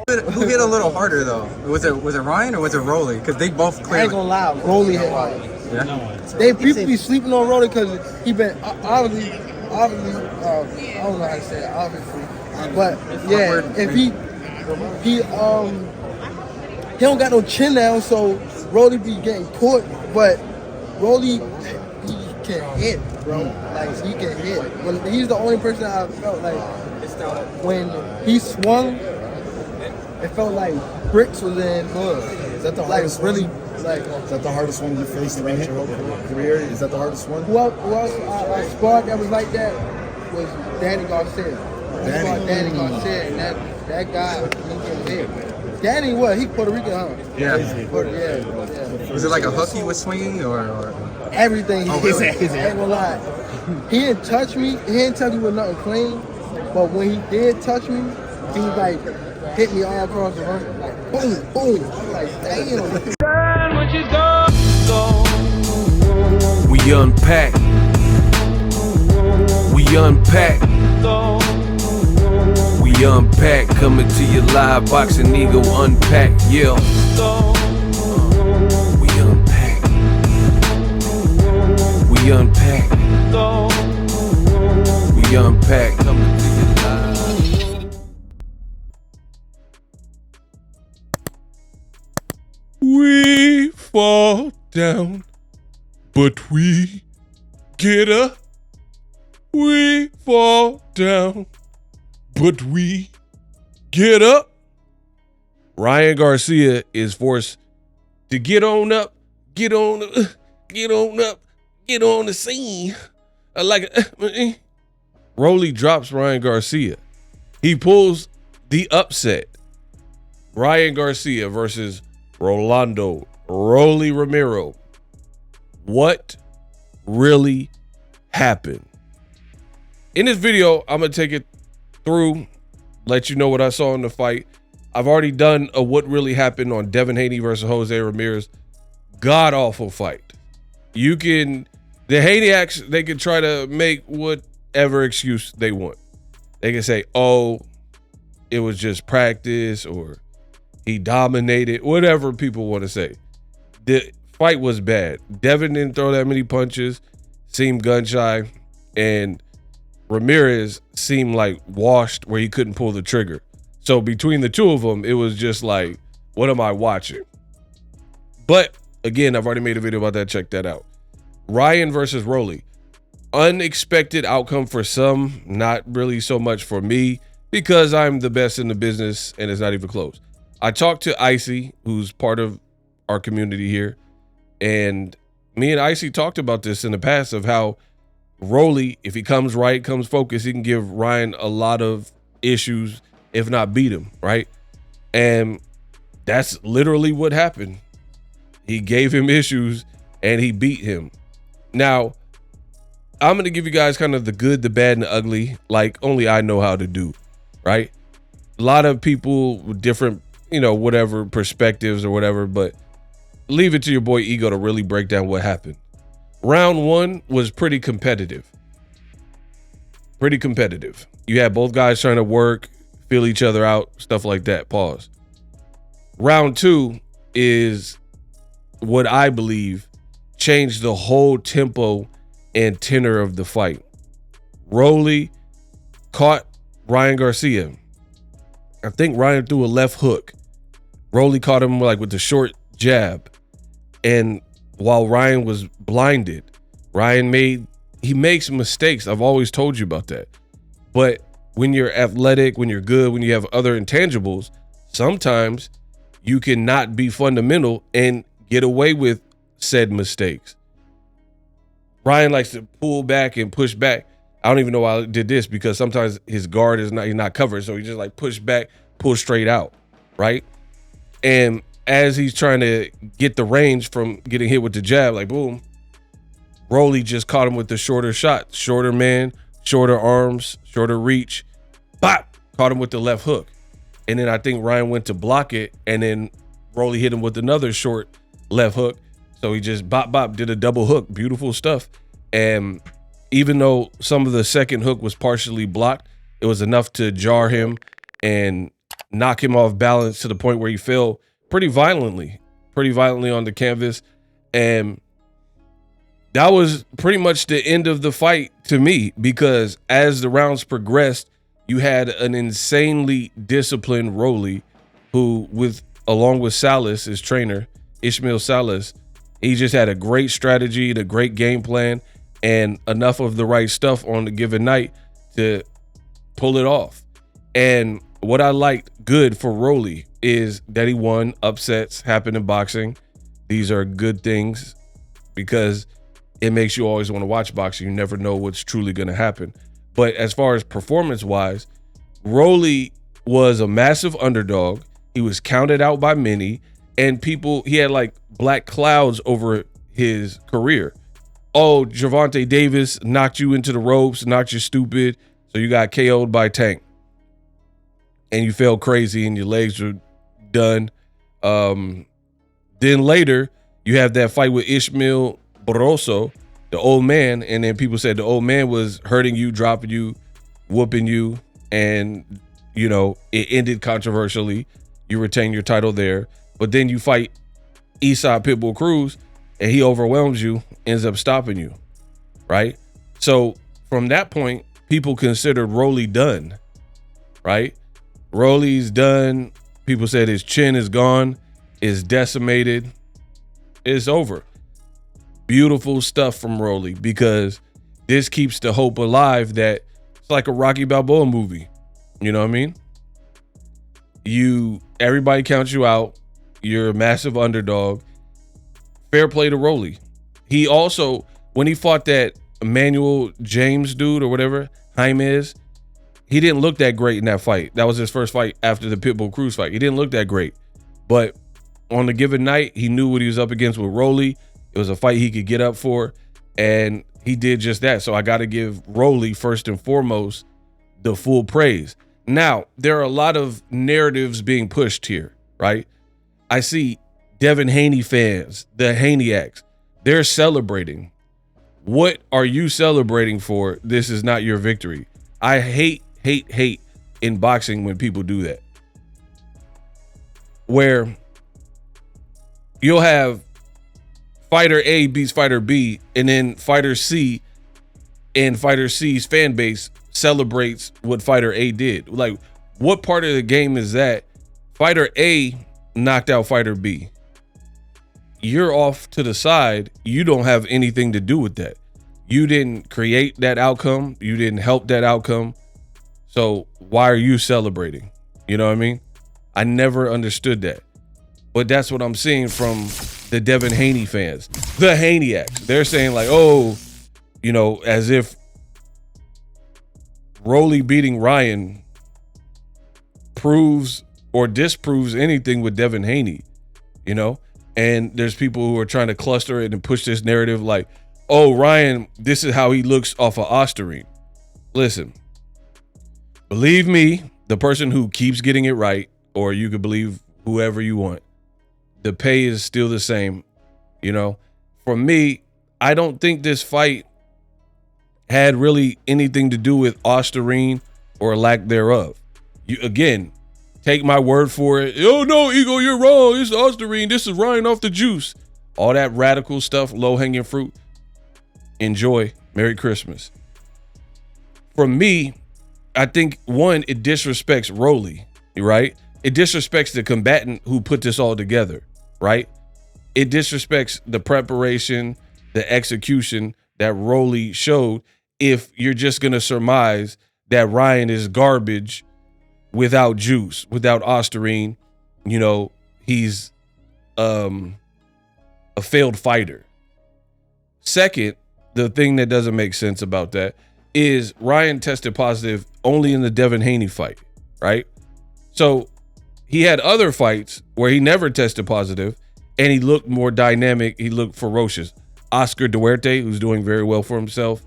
Who hit a little harder though? Was it Ryan or was it Roelly? Because they both clearly. I ain't gonna lie, Roelly hit hard. Yeah. They people be sleeping on Roelly because he been obviously, I don't know how to say it, obviously, but yeah, if he don't got no chin now, so Roelly be getting caught, but Roelly he can hit, bro. Like he can hit. When he's the only person I felt like when he swung. It felt like bricks was in mud. Is that the hardest really one? Is that the hardest one you faced in your career? Is that the hardest one? Who else I sparred that was like that was Danny Garcia. Danny Garcia, and that guy, he can hit. Danny, what? He Puerto Rican, huh? Yeah. Yeah. Was it like a hook he was swinging or? Everything. Oh, really? I ain't gonna lie. He didn't touch me. He didn't touch me with nothing clean. But when he did touch me, he was like, hit me all across the room, like boom, boom. I'm like, damn. We unpack. We unpack. Coming to your live boxing ego unpack. Yeah. We unpack. We unpack. We unpack. Coming to your live. We fall down, but we get up. We fall down, but we get up. Ryan Garcia is forced to get on up, get on up, get on the scene. Roelly drops Ryan Garcia. He pulls the upset. Ryan Garcia versus Roelly Romero. What really happened? In this video, I'm going to take it through, let you know what I saw in the fight. I've already done a what really happened on Devin Haney versus Jose Ramirez. God-awful fight. The Haneyacks, they can try to make whatever excuse they want. They can say, oh, it was just practice, or he dominated, whatever people want to say. The fight was bad. Devin didn't throw that many punches, seemed gun shy, and Ramirez seemed like washed where he couldn't pull the trigger. So between the two of them, it was just like, what am I watching? But again, I've already made a video about that. Check that out. Ryan versus Roelly. Unexpected outcome for some, not really so much for me, because I'm the best in the business and it's not even close. I talked to Icy, who's part of our community here, and me and Icy talked about this in the past of how Roelly, if he comes right, comes focused, he can give Ryan a lot of issues, if not beat him, right? And that's literally what happened. He gave him issues and he beat him. Now, I'm going to give you guys kind of the good, the bad, and the ugly, like only I know how to do, right? A lot of people with different, whatever perspectives or whatever, but leave it to your boy Ego to really break down what happened. Round one was pretty competitive. Pretty competitive. You had both guys trying to work, feel each other out, stuff like that. Pause. Round two is what I believe changed the whole tempo and tenor of the fight. Roelly caught Ryan Garcia. I think Ryan threw a left hook. Roelly caught him like with the short jab. And while Ryan was blinded, he makes mistakes. I've always told you about that. But when you're athletic, when you're good, when you have other intangibles, sometimes you cannot be fundamental and get away with said mistakes. Ryan likes to pull back and push back. I don't even know why I did this, because sometimes his guard he's not covered. So he just like push back, pull straight out, right? And as he's trying to get the range from getting hit with the jab, like boom, Roelly just caught him with the shorter shot. Shorter man, shorter arms, shorter reach. Bop! Caught him with the left hook. And then I think Ryan went to block it, and then Roelly hit him with another short left hook. So he just bop, did a double hook, beautiful stuff. And even though some of the second hook was partially blocked, it was enough to jar him and knock him off balance to the point where he fell pretty violently on the canvas. And that was pretty much the end of the fight to me, because as the rounds progressed, you had an insanely disciplined Roelly who, along with Salas, his trainer, Ishmael Salas, he just had a great strategy, a great game plan, and enough of the right stuff on the given night to pull it off. And what I liked good for Roelly is that he won. Upsets happen in boxing. These are good things because it makes you always want to watch boxing. You never know what's truly going to happen. But as far as performance-wise, Roelly was a massive underdog. He was counted out by many, and he had like black clouds over his career. Oh, Gervonta Davis knocked you into the ropes, knocked you stupid, so you got KO'd by Tank. And you felt crazy and your legs were done. Then later, you have that fight with Ishmael Barroso, the old man, and then people said the old man was hurting you, dropping you, whooping you, and, you know, it ended controversially. You retain your title there. But then you fight Eastside Pitbull Cruz, and he overwhelms you, ends up stopping you, right? So from that point, people considered Roelly done, right? Roelly's done. People said his chin is gone, is decimated, it's over. Beautiful stuff from Roelly, because this keeps the hope alive that it's like a Rocky Balboa movie. You know what I mean? Everybody counts you out. You're a massive underdog. Fair play to Roelly. He also, when he fought that Emmanuel James dude or whatever, Jaimez, he didn't look that great in that fight. That was his first fight after the Pitbull Cruz fight. He didn't look that great. But on the given night, he knew what he was up against with Roelly. It was a fight he could get up for, and he did just that. So I got to give Roelly, first and foremost, the full praise. Now, there are a lot of narratives being pushed here, right? I see Devin Haney fans, the Haneyacks, they're celebrating. What are you celebrating for? This is not your victory. I hate in boxing when people do that. Where you'll have fighter A beats fighter B, and then fighter C and fighter C's fan base celebrates what fighter A did. Like, what part of the game is that? Fighter A knocked out fighter B. You're off to the side. You don't have anything to do with that. You didn't create that outcome. You didn't help that outcome. So why are you celebrating? You know what I mean? I never understood that. But that's what I'm seeing from the Devin Haney fans, the Haneyacks. They're saying like, oh, you know, as if Roelly beating Ryan proves or disproves anything with Devin Haney, you know? And there's people who are trying to cluster it and push this narrative like, oh, Ryan, this is how he looks off of Osterine. Listen, believe me, the person who keeps getting it right, or you could believe whoever you want, the pay is still the same. You know, for me, I don't think this fight had really anything to do with Osterine or lack thereof. You, again, take my word for it. Oh, no, Ego, you're wrong. It's Osterine. This is Ryan off the juice. All that radical stuff, low-hanging fruit. Enjoy. Merry Christmas. For me, I think, one, it disrespects Roelly, right? It disrespects the combatant who put this all together, right? It disrespects the preparation, the execution that Roelly showed if you're just going to surmise that Ryan is garbage without juice, without Osterine. You know, he's a failed fighter. Second, the thing that doesn't make sense about that is Ryan tested positive only in the Devin Haney fight, right? So he had other fights where he never tested positive and he looked more dynamic. He looked ferocious. Oscar Duarte, who's doing very well for himself.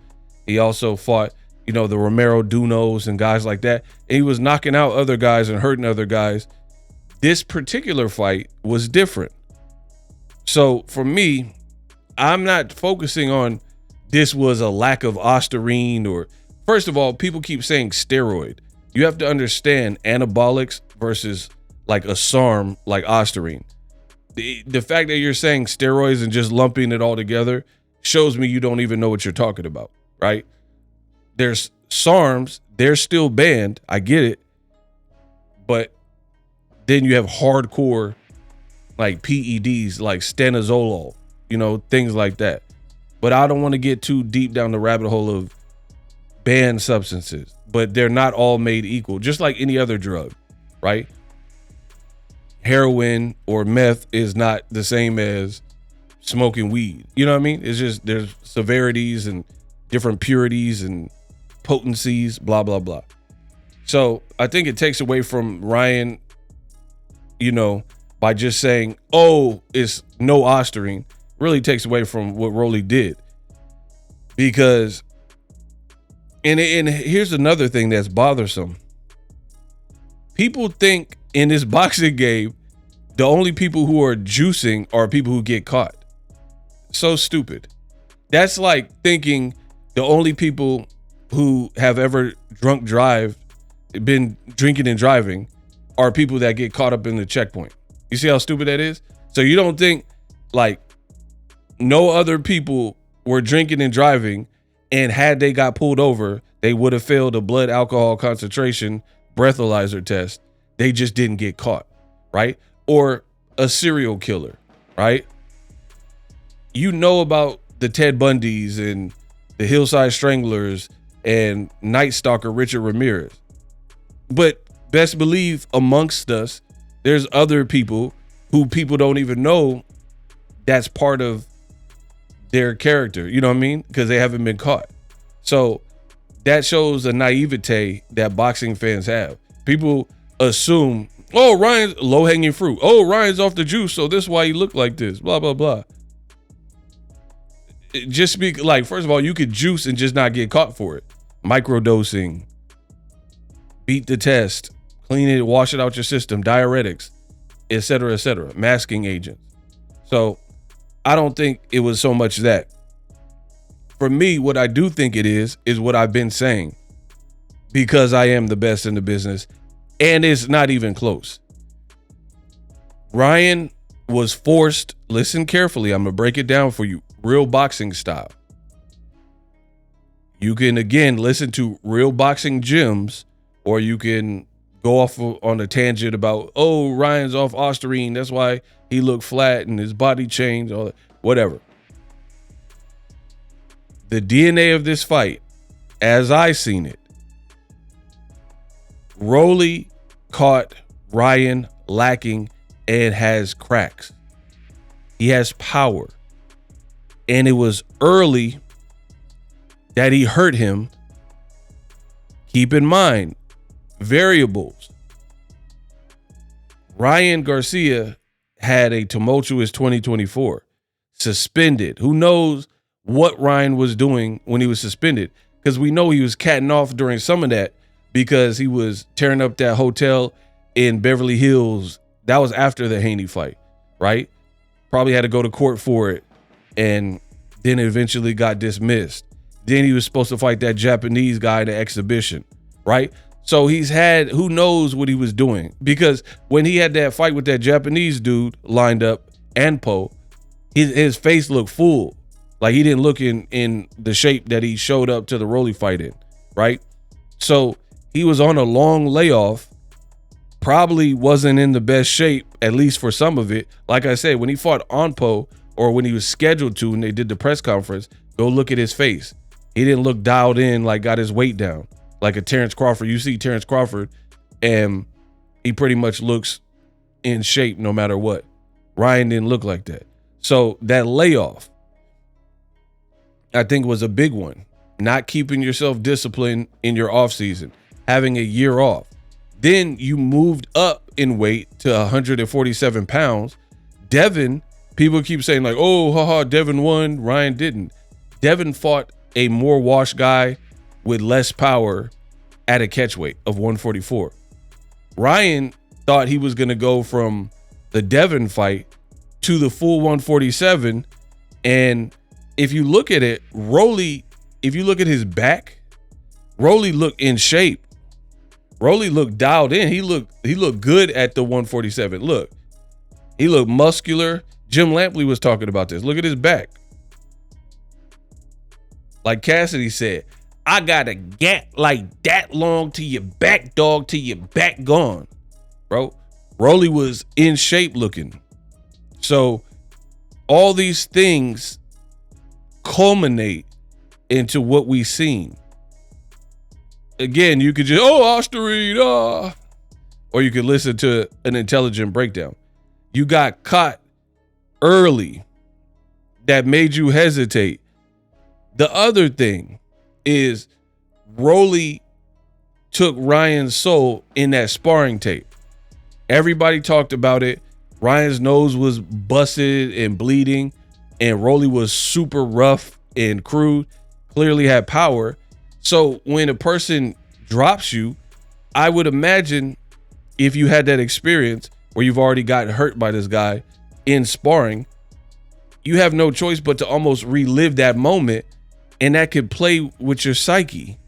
He also fought, you know, the Romero Dunos and guys like that. And he was knocking out other guys and hurting other guys. This particular fight was different. So for me, I'm not focusing on this was a lack of ostarine or, first of all, people keep saying steroid. You have to understand anabolics versus like a SARM like ostarine. The fact that you're saying steroids and just lumping it all together shows me you don't even know what you're talking about, right? There's SARMs, they're still banned. I get it. But then you have hardcore like PEDs like stanozolol, things like that. But I don't want to get too deep down the rabbit hole of banned substances, but they're not all made equal, just like any other drug, right? Heroin or meth is not the same as smoking weed. You know what I mean? It's just there's severities and different purities and potencies, blah, blah, blah. So I think it takes away from Ryan, by just saying, oh, it's no ostarine, really takes away from what Roelly did. Because, and here's another thing that's bothersome. People think in this boxing game, the only people who are juicing are people who get caught. So stupid. That's like thinking the only people who have ever been drinking and driving are people that get caught up in the checkpoint. You see how stupid that is? So you don't think like no other people were drinking and driving, and had they got pulled over, they would have failed a blood alcohol concentration breathalyzer test. They just didn't get caught, right? Or a serial killer, right? You know about the Ted Bundys and the Hillside Stranglers and Night Stalker Richard Ramirez. But best believe amongst us, there's other people who people don't even know that's part of their character. You know what I mean? Because they haven't been caught. So that shows a naivete that boxing fans have. People assume, oh, Ryan's low-hanging fruit. Oh, Ryan's off the juice, so this is why he looked like this, blah, blah, blah. Just speak like, first of all, you could juice and just not get caught for it. Microdosing, beat the test, clean it, wash it out your system, diuretics, etc., masking agents. So I don't think it was so much that. For me, what I do think it is what I've been saying, because I am the best in the business, and it's not even close. Ryan was forced, listen carefully, I'm gonna break it down for you, real boxing style. You can, again, listen to Real Boxing Gyms, or you can go off on a tangent about, oh, Ryan's off ostarine, that's why he looked flat and his body changed, all that, whatever. The DNA of this fight, as I seen it, Roelly caught Ryan lacking and has cracks. He has power. And it was early that he hurt him. Keep in mind, variables. Ryan Garcia had a tumultuous 2024, suspended. Who knows what Ryan was doing when he was suspended? Because we know he was catting off during some of that because he was tearing up that hotel in Beverly Hills. That was after the Haney fight, right? Probably had to go to court for it and then eventually got dismissed. Then he was supposed to fight that Japanese guy in the exhibition, right? So he's had, who knows what he was doing, because when he had that fight with that Japanese dude lined up, Anpo, his face looked full. Like he didn't look in the shape that he showed up to the Roelly fight in, right? So he was on a long layoff, probably wasn't in the best shape, at least for some of it. Like I said, when he fought Anpo, or when he was scheduled to and they did the press conference, go look at his face. He didn't look dialed in, like got his weight down. Like a Terrence Crawford. You see Terrence Crawford and he pretty much looks in shape no matter what. Ryan didn't look like that. So that layoff, I think, was a big one. Not keeping yourself disciplined in your off season, having a year off. Then you moved up in weight to 147 pounds. Devin, people keep saying like, oh, haha, Devin won, Ryan didn't. Devin fought a more washed guy with less power at a catch weight of 144. Ryan thought he was going to go from the Devin fight to the full 147 And if you look at it, Roelly, if you look at his back, Roelly looked in shape. Roelly looked dialed in. He looked good at the 147. Look, he looked muscular. Jim Lampley was talking about this. Look at his back. Like Cassidy said, I got a gap like that long to your back, dog, to your back gone. Bro, Roelly was in shape looking. So all these things culminate into what we've seen. Again, you could just, Osterried, or you could listen to an intelligent breakdown. You got caught early that made you hesitate. The other thing is Roelly took Ryan's soul in that sparring tape. Everybody talked about it. Ryan's nose was busted and bleeding, and Roelly was super rough and crude, clearly had power. So when a person drops you, I would imagine if you had that experience where you've already gotten hurt by this guy in sparring, you have no choice but to almost relive that moment, and that could play with your psyche.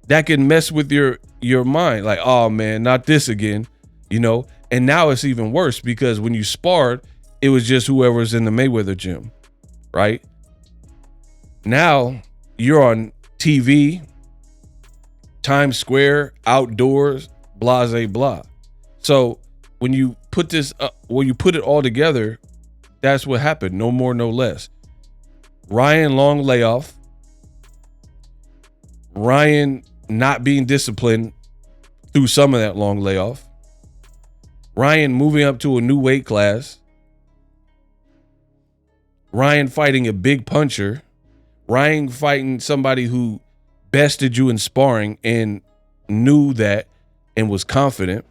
That can mess with your mind. Like, oh man, not this again, you know? And now it's even worse because when you sparred, it was just whoever's in the Mayweather gym, right? Now you're on TV, Times Square, outdoors, blah, blah. So when you put this up, when you put it all together, that's what happened. No more, no less. Ryan, long layoff. Ryan not being disciplined through some of that long layoff. Ryan moving up to a new weight class. Ryan fighting a big puncher. Ryan fighting somebody who bested you in sparring and knew that and was confident.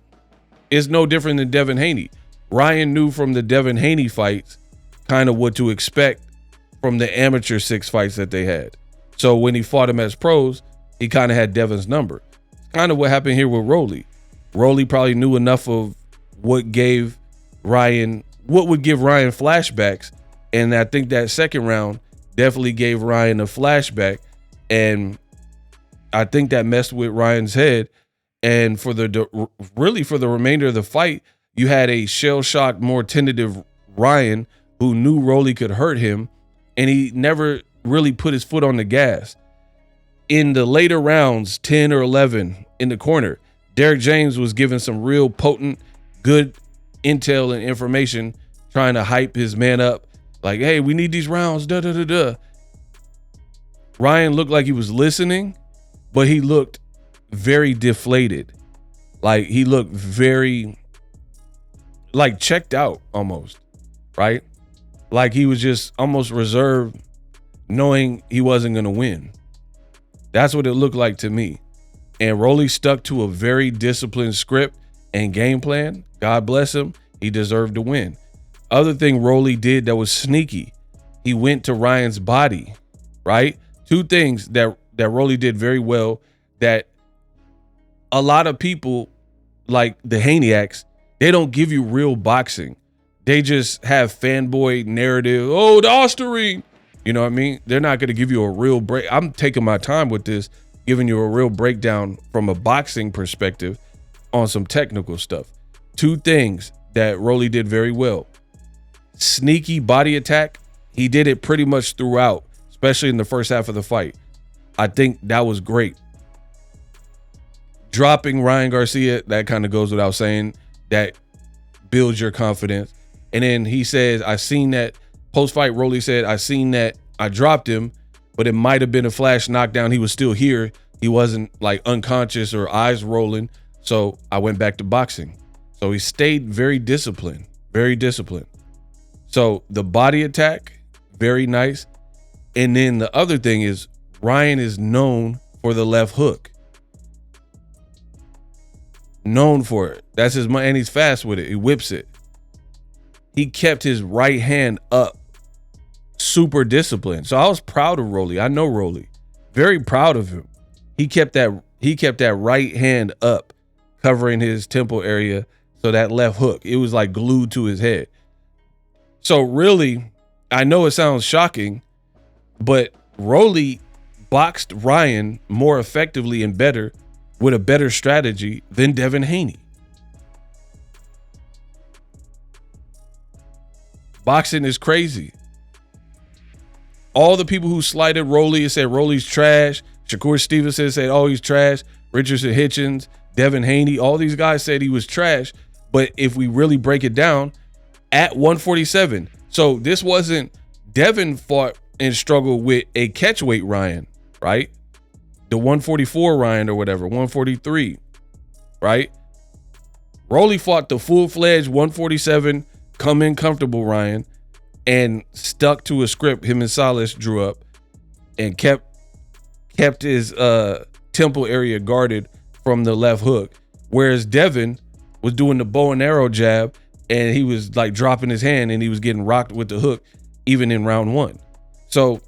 Is no different than Devin Haney. Ryan knew from the Devin Haney fights kind of what to expect from the amateur 6 fights that they had. So when he fought him as pros, he kind of had Devin's number. Kind of what happened here with Roelly. Roelly probably knew enough of what would give Ryan flashbacks. And I think that second round definitely gave Ryan a flashback. And I think that messed with Ryan's head. And for the remainder of the fight, you had a shell-shocked, more tentative Ryan who knew Roelly could hurt him, and he never really put his foot on the gas. In the later rounds, 10 or 11 in the corner, Derek James was giving some real potent, good intel and information, trying to hype his man up. Like, hey, we need these rounds, da-da-da-da. Ryan looked like he was listening, but he looked very deflated. Like, he looked very, like, checked out almost, right? Like he was just almost reserved, knowing he wasn't going to win. That's what it looked like to me. And Roelly stuck to a very disciplined script and game plan. God bless him. He deserved to win. Other thing Roelly did that was sneaky, he went to Ryan's body, right? 2 things that Roelly did very well that a lot of people, like the Haniacs, they don't give you real boxing. They just have fanboy narrative. Oh, the Osterring. You know what I mean? They're not going to give you a real break. I'm taking my time with this, giving you a real breakdown from a boxing perspective on some technical stuff. 2 things that Roelly did very well. Sneaky body attack. He did it pretty much throughout, especially in the first half of the fight. I think that was great. Dropping Ryan Garcia, that kind of goes without saying. That builds your confidence. And then he says, I seen that post-fight. Roelly said, I seen that I dropped him, but it might have been a flash knockdown. He was still here. He wasn't like unconscious or eyes rolling. So I went back to boxing. So he stayed very disciplined, very disciplined. So the body attack, very nice. And then the other thing is Ryan is known for the left hook. Known for it. That's his money, and he's fast with it. He whips it. He kept his right hand up. Super disciplined. So I was proud of Roelly. I know Roelly. Very proud of him. He kept that right hand up, covering his temple area. So that left hook, it was like glued to his head. So really, I know it sounds shocking, but Roelly boxed Ryan more effectively and better with a better strategy than Devin Haney. Boxing is crazy. All the people who slighted Roelly and said Roelly's trash, Shakur Stevenson said, oh, he's trash, Richardson Hitchens, Devin Haney, all these guys said he was trash. But if we really break it down, at 147, so this wasn't, Devin fought and struggled with a catchweight Ryan, right? The 144 Ryan or whatever, 143, right? Roelly fought the full-fledged 147, come in comfortable Ryan, and stuck to a script him and Salas drew up and kept his temple area guarded from the left hook. Whereas Devin was doing the bow and arrow jab and he was like dropping his hand and he was getting rocked with the hook even in round one. So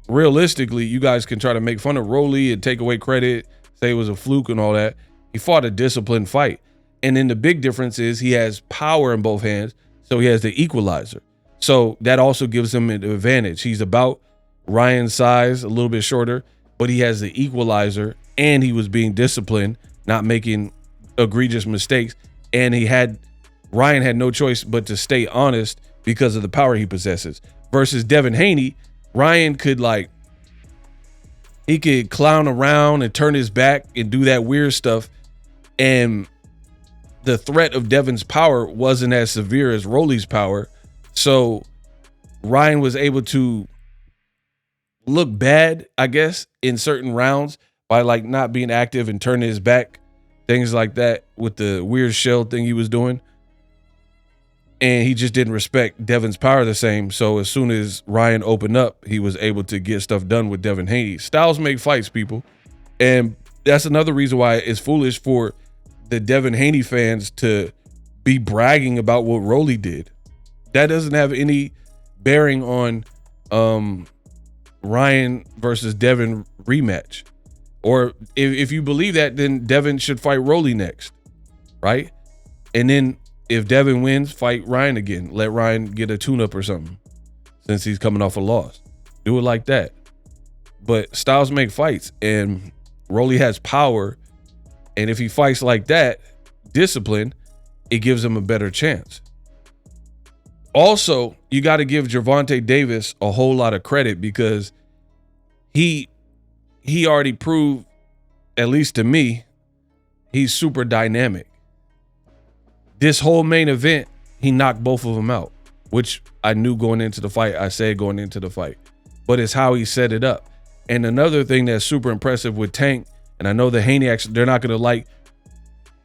realistically, you guys can try to make fun of Roelly and take away credit, say it was a fluke and all that. He fought a disciplined fight. And then the big difference is he has power in both hands, so he has the equalizer. So that also gives him an advantage. He's about Ryan's size, a little bit shorter, but he has the equalizer and he was being disciplined, not making egregious mistakes. And Ryan had no choice but to stay honest because of the power he possesses. Versus Devin Haney, Ryan could he could clown around and turn his back and do that weird stuff. And the threat of Devin's power wasn't as severe as Roelly's power. So Ryan was able to look bad, I guess, in certain rounds by not being active and turning his back, things like that with the weird shell thing he was doing. And he just didn't respect Devin's power the same. So as soon as Ryan opened up, he was able to get stuff done with Devin Haney. Styles make fights, people. And that's another reason why it's foolish for the Devin Haney fans to be bragging about what Roelly did. That doesn't have any bearing on Ryan versus Devin rematch. Or if you believe that, then Devin should fight Roelly next, right? And then if Devin wins, fight Ryan again. Let Ryan get a tune-up or something since he's coming off a loss. Do it like that. But styles make fights, and Roelly has power. And if he fights like that, discipline, it gives him a better chance. Also, you got to give Gervonta Davis a whole lot of credit because he already proved, at least to me, he's super dynamic. This whole main event, he knocked both of them out, which I knew going into the fight. I said going into the fight, but it's how he set it up. And another thing that's super impressive with Tank, and I know the Haney, they're not going to like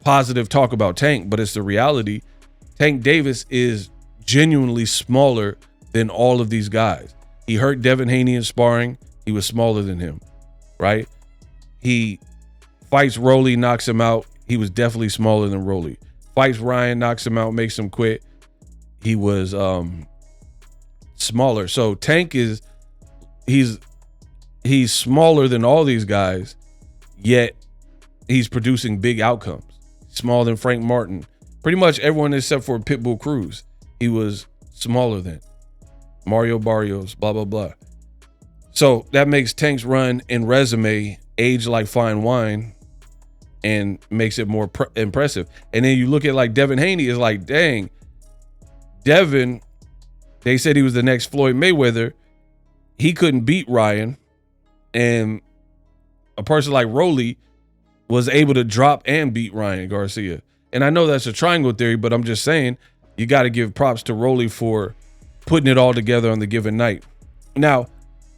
positive talk about Tank, but it's the reality. Tank Davis is genuinely smaller than all of these guys. He hurt Devin Haney in sparring. He was smaller than him, right? He fights Roelly, knocks him out. He was definitely smaller than Roelly. Fights Ryan, knocks him out, makes him quit. He was smaller. So Tank he's smaller than all these guys, yet he's producing big outcomes. Smaller than Frank Martin. Pretty much everyone except for Pitbull Cruz, he was smaller than. Mario Barrios, blah, blah, blah. So that makes Tank's run and resume age like fine wine and makes it more impressive. And then you look at Devin Haney, is like, dang, Devin, they said he was the next Floyd Mayweather. He couldn't beat Ryan. And a person like Roelly was able to drop and beat Ryan Garcia. And I know that's a triangle theory, but I'm just saying you got to give props to Roelly for putting it all together on the given night. Now,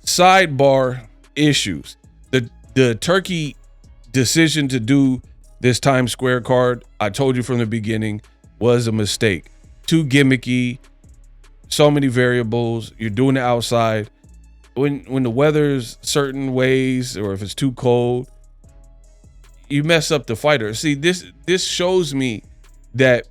sidebar issues. The Turkey decision to do this Times Square card, I told you from the beginning, was a mistake. Too gimmicky, so many variables. You're doing it outside. When the weather's certain ways, or if it's too cold, you mess up the fighter. See, this shows me that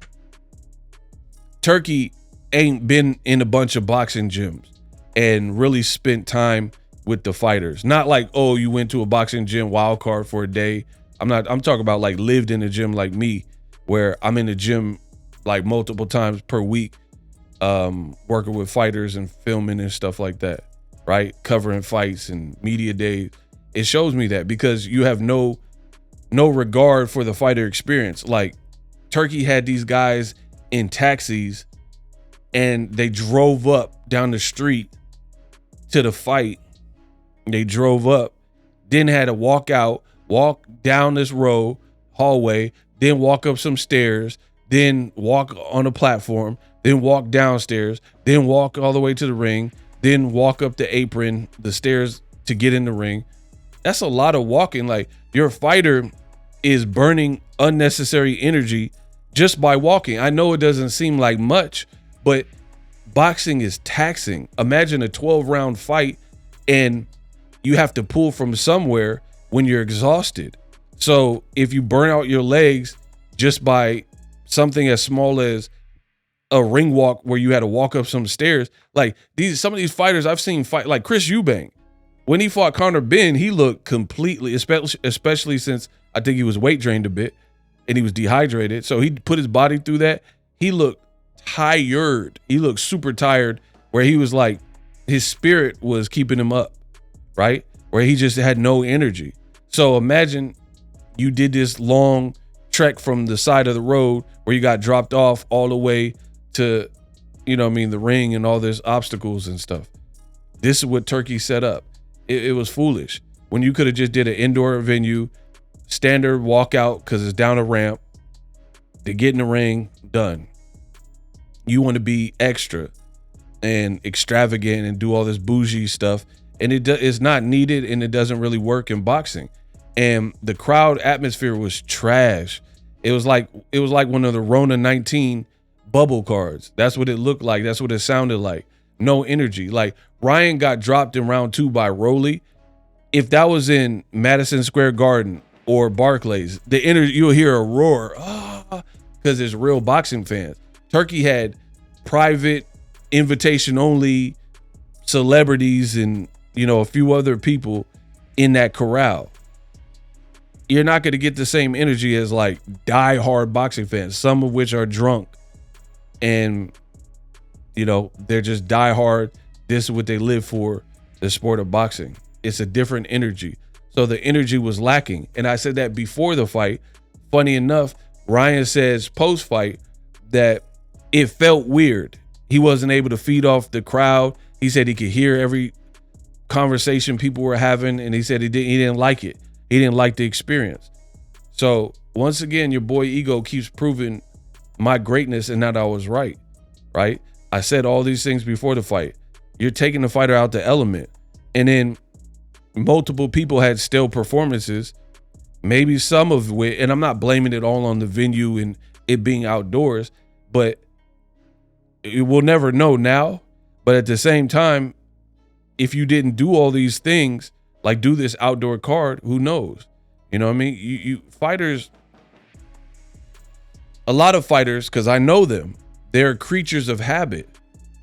Turkey ain't been in a bunch of boxing gyms and really spent time with the fighters. Not like, oh, you went to a boxing gym wild card for a day. I'm talking about lived in a gym like me, where I'm in the gym multiple times per week working with fighters and filming and stuff like that, right? Covering fights and media days. It shows me that because you have no regard for the fighter experience. Like Turkey had these guys in taxis and they drove up down the street to the fight. They drove up, then had to walk out, walk down this road, hallway, then walk up some stairs, then walk on a platform, then walk downstairs, then walk all the way to the ring, then walk up the apron, the stairs to get in the ring. That's a lot of walking. Like your fighter is burning unnecessary energy just by walking. I know it doesn't seem like much, but boxing is taxing. Imagine a 12-round fight and you have to pull from somewhere when you're exhausted. So if you burn out your legs just by something as small as a ring walk where you had to walk up some stairs, like some of these fighters I've seen fight, like Chris Eubank, when he fought Conor Benn, he looked completely, especially since I think he was weight drained a bit and he was dehydrated. So he put his body through that. He looked tired. He looked super tired, where he was like, his spirit was keeping him up, right? Where he just had no energy. So imagine you did this long trek from the side of the road where you got dropped off all the way to, the ring and all this obstacles and stuff. This is what Turkey set up. It was foolish. When you could have just did an indoor venue, standard walkout because it's down a ramp, they get in the ring, done. You want to be extra and extravagant and do all this bougie stuff, and it's not needed, and it doesn't really work in boxing. And the crowd atmosphere was trash. It was like one of the Rona 19 bubble cards. That's what it looked like. That's what it sounded like. No energy. Like Ryan got dropped in round 2 by Roelly. If that was in Madison Square Garden or Barclays, the energy, you'll hear a roar, because it's real boxing fans. Turkey had private, invitation only celebrities and, a few other people in that corral. You're not going to get the same energy as like die-hard boxing fans, some of which are drunk and, they're just die-hard. This is what they live for, the sport of boxing. It's a different energy. So the energy was lacking. And I said that before the fight. Funny enough, Ryan says post-fight that it felt weird. He wasn't able to feed off the crowd. He said he could hear every conversation people were having, and he said he didn't like it. He didn't like the experience. So once again, your boy Ego keeps proving my greatness and that I was right? I said all these things before the fight. You're taking the fighter out the element, and then multiple people had still performances, maybe some of it, and I'm not blaming it all on the venue and it being outdoors, but we'll never know now. But at the same time, if you didn't do all these things, like do this outdoor card, who knows? You know what I mean? You fighters, a lot of fighters, because I know them, they're creatures of habit.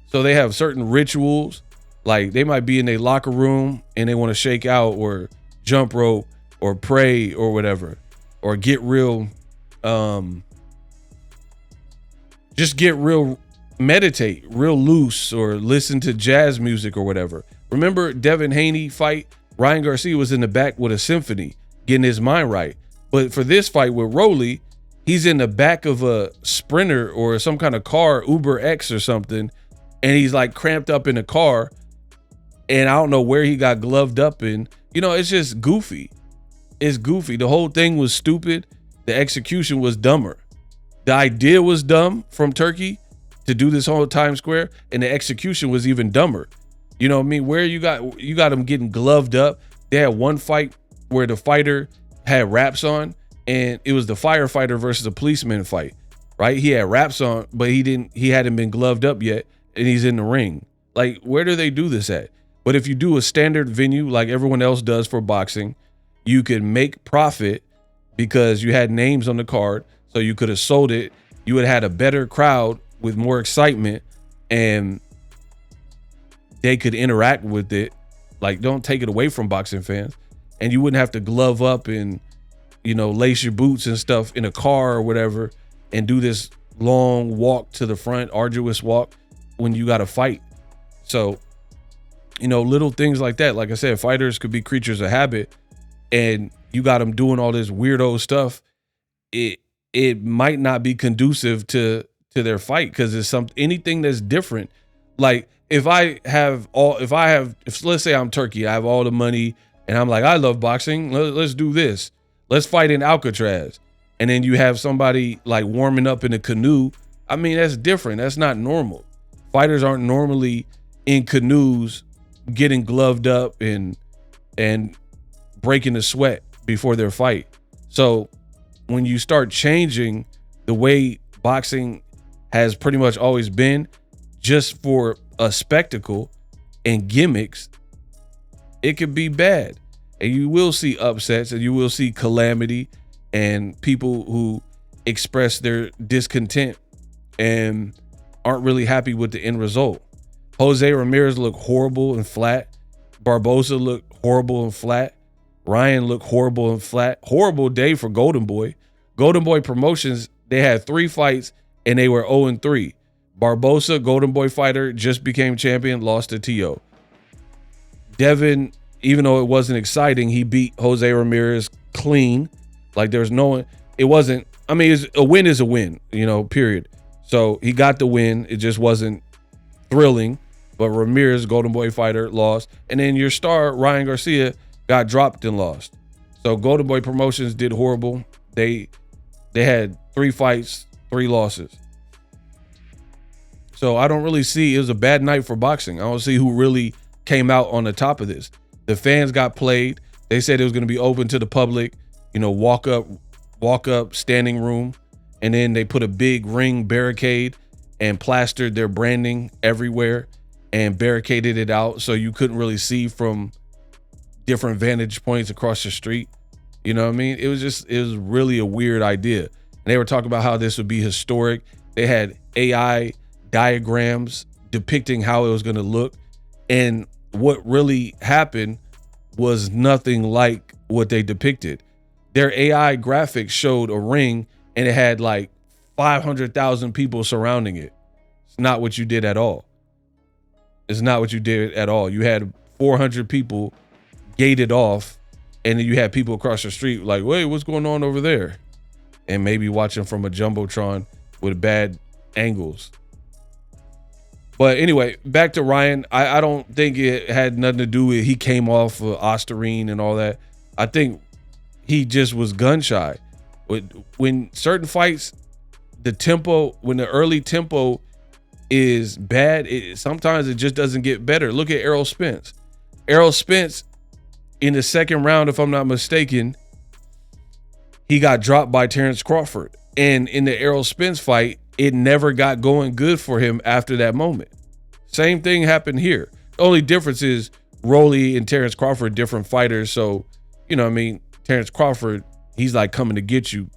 So they have certain rituals, like they might be in their locker room and they want to shake out or jump rope or pray or whatever, or get real, meditate real loose or listen to jazz music or whatever. Remember Devin Haney fight? Ryan Garcia was in the back with a symphony, getting his mind right. But for this fight with Roelly, he's in the back of a Sprinter or some kind of car, Uber X or something, and he's like cramped up in a car, and I don't know where he got gloved up in. It's just goofy. It's goofy. The whole thing was stupid. The execution was dumber. The idea was dumb from Turkey to do this whole Times Square, and the execution was even dumber. You know what I mean? Where you got him getting gloved up. They had one fight where the fighter had wraps on, and it was the firefighter versus a policeman fight, right? He had wraps on, but he hadn't been gloved up yet, and he's in the ring. Like, where do they do this at? But if you do a standard venue like everyone else does for boxing, you could make profit because you had names on the card, so you could have sold it. You would have had a better crowd with more excitement, and they could interact with it. Like, don't take it away from boxing fans. And you wouldn't have to glove up and, lace your boots and stuff in a car or whatever and do this long walk to the front, arduous walk. when you got to fight. So, you know, little things like that. Like I said, fighters could be creatures of habit, and you got them doing all this weirdo stuff. It might not be conducive to their fight, because it's anything that's different. Like if let's say I'm Turkey, I have all the money, and I'm like, I love boxing. Let's do this. Let's fight in Alcatraz. And then you have somebody like warming up in a canoe. I mean, that's different. That's not normal. Fighters aren't normally in canoes getting gloved up and breaking the sweat before their fight. So when you start changing the way boxing has pretty much always been, just for a spectacle and gimmicks, it could be bad. And you will see upsets, and you will see calamity, and people who express their discontent and aren't really happy with the end result. Jose Ramirez looked horrible and flat. Barboza looked horrible and flat. Ryan looked horrible and flat. Horrible day for Golden Boy. Golden Boy Promotions, they had 3 fights and they were 0-3. Barboza, Golden Boy fighter, just became champion, lost to T.O. Devin, even though it wasn't exciting, he beat Jose Ramirez clean. Like there's no, it wasn't, I mean, a win is a win, you know, period. So he got the win. It just wasn't thrilling. But Ramirez, Golden Boy fighter, lost. And then your star, Ryan Garcia, got dropped and lost. So Golden Boy Promotions did horrible. They had 3 fights, 3 losses. So I don't really see, it was a bad night for boxing. I don't see who really came out on the top of this. The fans got played. They said it was going to be open to the public, you know, walk up, standing room. And then they put a big ring barricade and plastered their branding everywhere and barricaded it out so you couldn't really see from different vantage points across the street. You know what I mean? It was really a weird idea. And they were talking about how this would be historic. They had AI diagrams depicting how it was going to look. And what really happened was nothing like what they depicted. Their AI graphics showed a ring and it had like 500,000 people surrounding it. It's not what you did at all. It's not what you did at all. You had 400 people gated off, and then you had people across the street like, wait, what's going on over there? And maybe watching from a Jumbotron with bad angles. But anyway, back to Ryan. I don't think it had nothing to do with he came off of Osterine and all that. I think he just was gun shy. When certain fights, the tempo, when the early tempo is bad, sometimes it just doesn't get better. Look at Errol Spence. Errol Spence, in the second round, if I'm not mistaken, he got dropped by Terrence Crawford. And in the Errol Spence fight, it never got going good for him after that moment. Same thing happened here. The only difference is Roelly and Terrence Crawford, different fighters. So, you know what I mean? Terrence Crawford, he's like coming to get you,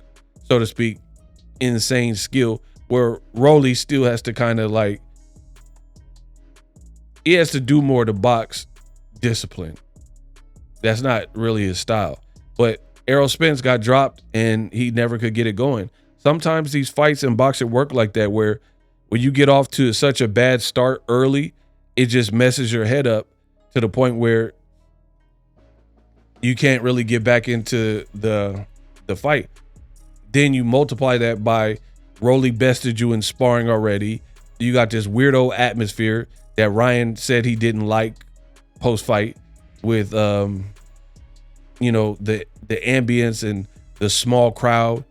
so to speak, insane skill, where Roelly still has to kind of like, he has to do more to box discipline. That's not really his style. But Errol Spence got dropped and he never could get it going. Sometimes these fights in boxing work like that, where when you get off to such a bad start early, it just messes your head up to the point where you can't really get back into the fight. Then you multiply that by Roelly bested you in sparring already. You got this weirdo atmosphere that Ryan said he didn't like post-fight with you know, the ambience and the small crowd.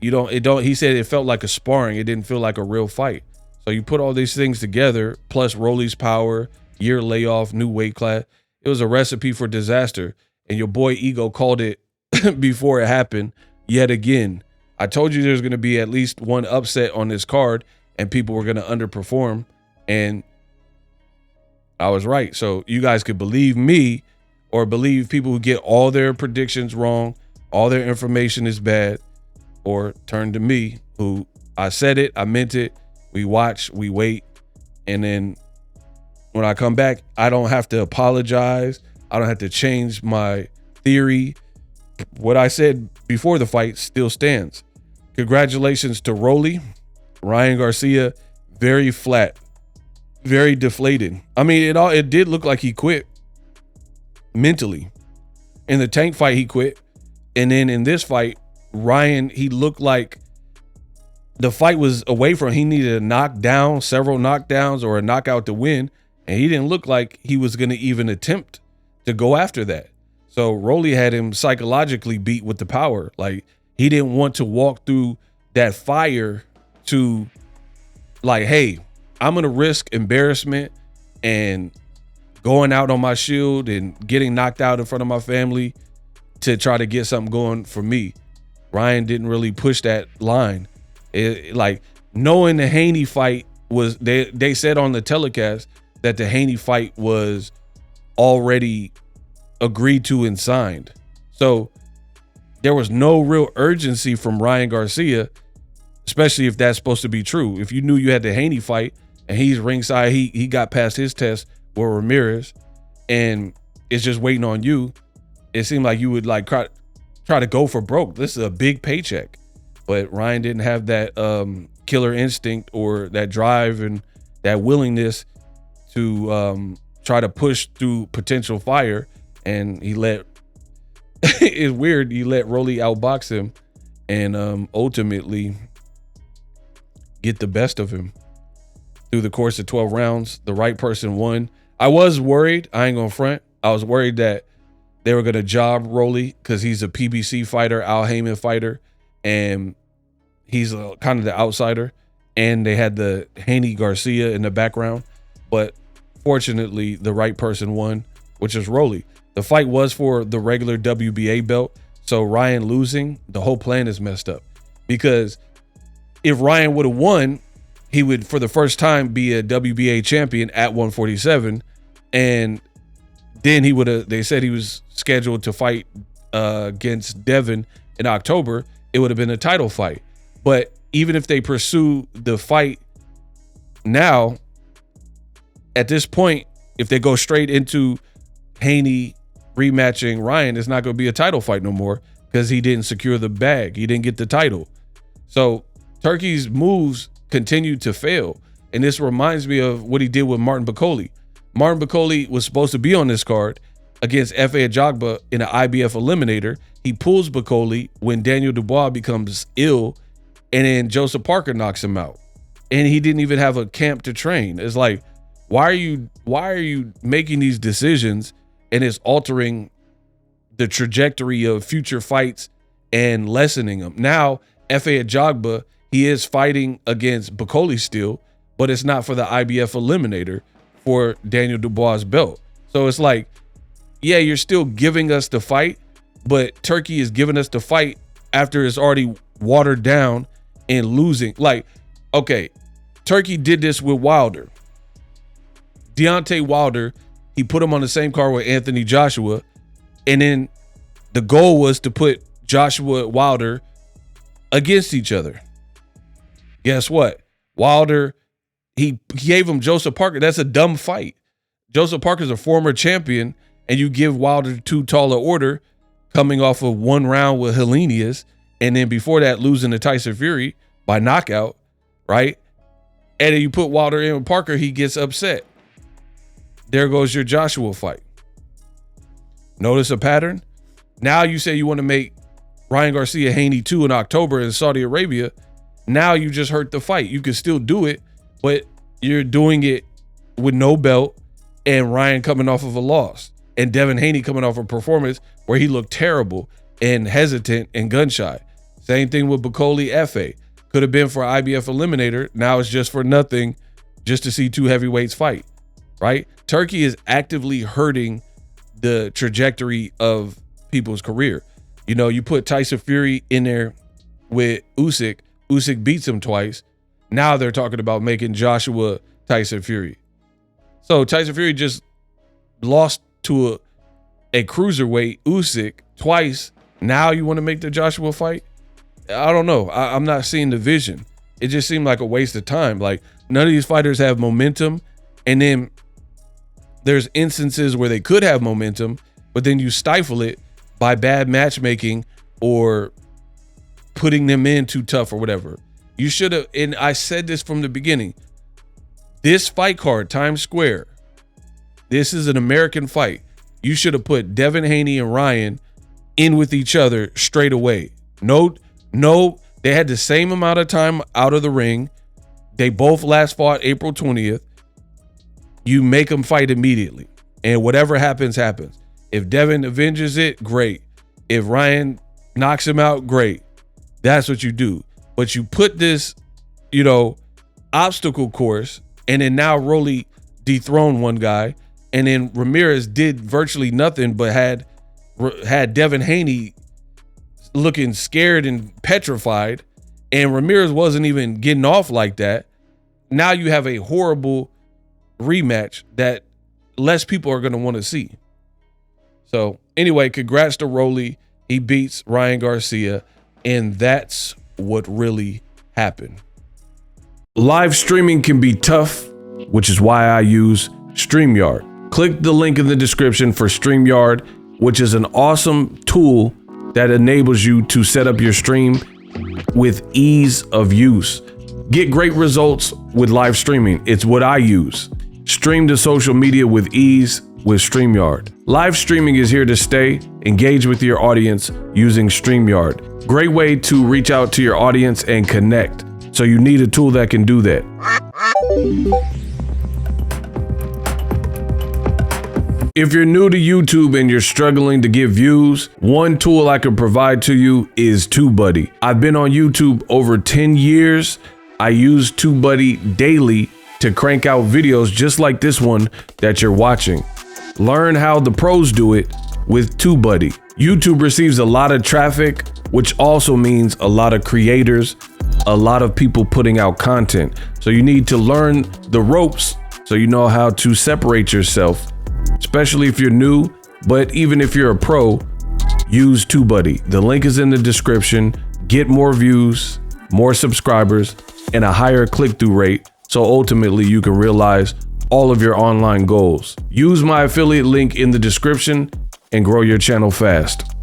He said it felt like a sparring. It didn't feel like a real fight. So you put all these things together, plus Roelly's power, year layoff, new weight class. It was a recipe for disaster. And your boy Ego called it before it happened yet again. I told you there's going to be at least one upset on this card and people were going to underperform. And I was right. So you guys could believe me or believe people who get all their predictions wrong, all their information is bad, or turn to me, who I said it, I meant it. We watch, we wait. And then when I come back, I don't have to apologize. I don't have to change my theory. What I said before the fight still stands. Congratulations to Roelly. Ryan Garcia, very flat. very deflated. I mean, it did look like he quit mentally. In the Tank fight, he quit. And then in this fight, Ryan, he looked like the fight was away from him. He needed a knockdown, several knockdowns, or a knockout to win. And he didn't look like he was going to even attempt to go after that. So Roelly had him psychologically beat with the power. Like, he didn't want to walk through that fire to, like, hey, I'm going to risk embarrassment and going out on my shield and getting knocked out in front of my family to try to get something going for me. Ryan didn't really push that line. Like, knowing the Haney fight was, they said on the telecast that the Haney fight was already agreed to and signed. So there was no real urgency from Ryan Garcia, especially if that's supposed to be true. If you knew you had the Haney fight and he's ringside, he got past his test with Ramirez and it's just waiting on you, it seemed like you would like try to go for broke. This is a big paycheck. But Ryan didn't have that killer instinct or that drive and that willingness to try to push through potential fire. And he let, it's weird, he let Roelly outbox him and ultimately get the best of him. Through the course of 12 rounds, the right person won. I was worried, I ain't gonna front. I was worried that they were gonna job Roelly because he's a PBC fighter, Al Heyman fighter, and he's kind of the outsider. And they had the Haney Garcia in the background. But fortunately, the right person won, which is Roelly. The fight was for the regular WBA belt. So Ryan losing, the whole plan is messed up. Because if Ryan would have won, he would, for the first time, be a WBA champion at 147. And then he would have, they said he was scheduled to fight against Devin in October. It would have been a title fight. But even if they pursue the fight now, at this point, if they go straight into Haney rematching Ryan, it's not going to be a title fight no more because he didn't secure the bag. He didn't get the title. So Turkey's moves continued to fail. And this reminds me of what he did with Martin Bakole. Martin Bakole was supposed to be on this card against F.A. Ajagba in an IBF eliminator. He pulls Bakole when Daniel Dubois becomes ill, and then Joseph Parker knocks him out. And he didn't even have a camp to train. It's like, why are you making these decisions and it's altering the trajectory of future fights and lessening them? Now, F.A. Ajagba, he is fighting against Bakole still, but it's not for the IBF eliminator for Daniel Dubois' belt. So it's like, yeah, you're still giving us the fight, but Turkey is giving us the fight after it's already watered down and losing. Like, okay, Turkey did this with Wilder. Deontay Wilder, he put him on the same card with Anthony Joshua, and then the goal was to put Joshua and Wilder against each other. Guess what? Wilder, he gave him Joseph Parker. That's a dumb fight. Joseph Parker's a former champion, and you give Wilder too tall an order coming off of one round with Helenius, and then before that losing to Tyson Fury by knockout, right? And then you put Wilder in with Parker, he gets upset. There goes your Joshua fight. Notice a pattern? Now you say you want to make Ryan Garcia Haney 2 in October in Saudi Arabia. Now you just hurt the fight. You can still do it, but you're doing it with no belt and Ryan coming off of a loss and Devin Haney coming off a performance where he looked terrible and hesitant and gun shy. Same thing with Bakole F.A. Could have been for IBF eliminator. Now it's just for nothing, just to see two heavyweights fight, right? Turkey is actively hurting the trajectory of people's career. You know, you put Tyson Fury in there with Usyk. Usyk beats him twice. Now they're talking about making Joshua Tyson Fury. So Tyson Fury just lost to a cruiserweight Usyk twice. Now you want to make the Joshua fight? I don't know. I'm not seeing the vision. It just seemed like a waste of time. Like, none of these fighters have momentum. And then there's instances where they could have momentum, but then you stifle it by bad matchmaking or putting them in too tough or whatever. You should have, and I said this from the beginning, This fight card, Times Square, this is an American fight. You should have put Devin Haney and Ryan in with each other straight away. No, they had the same amount of time out of the ring. They both last fought April 20th. You make them fight immediately. And whatever happens, happens. If Devin avenges it, great. If Ryan knocks him out, great. That's what you do. But you put this, obstacle course, and then now Roelly dethroned one guy, and then Ramirez did virtually nothing but had Devin Haney looking scared and petrified, and Ramirez wasn't even getting off like that. Now you have a horrible rematch that less people are going to want to see. So anyway, congrats to Roelly. He beats Ryan Garcia, and that's what really happened. Live streaming can be tough, which is why I use StreamYard. Click the link in the description for StreamYard, which is an awesome tool that enables you to set up your stream with ease of use. Get great results with live streaming. It's what I use. Stream to social media with ease with StreamYard. Live streaming is here to stay. Engage with your audience using StreamYard. Great way to reach out to your audience and connect. So you need a tool that can do that. If you're new to YouTube and you're struggling to get views, one tool I can provide to you is TubeBuddy. I've been on YouTube over 10 years. I use TubeBuddy daily to crank out videos just like this one that you're watching. Learn how the pros do it with TubeBuddy. YouTube receives a lot of traffic, which also means a lot of creators, a lot of people putting out content. So you need to learn the ropes so you know how to separate yourself, especially if you're new. But even if you're a pro, use TubeBuddy. The link is in the description. Get more views, more subscribers, and a higher click-through rate, so ultimately you can realize all of your online goals. Use my affiliate link in the description and grow your channel fast.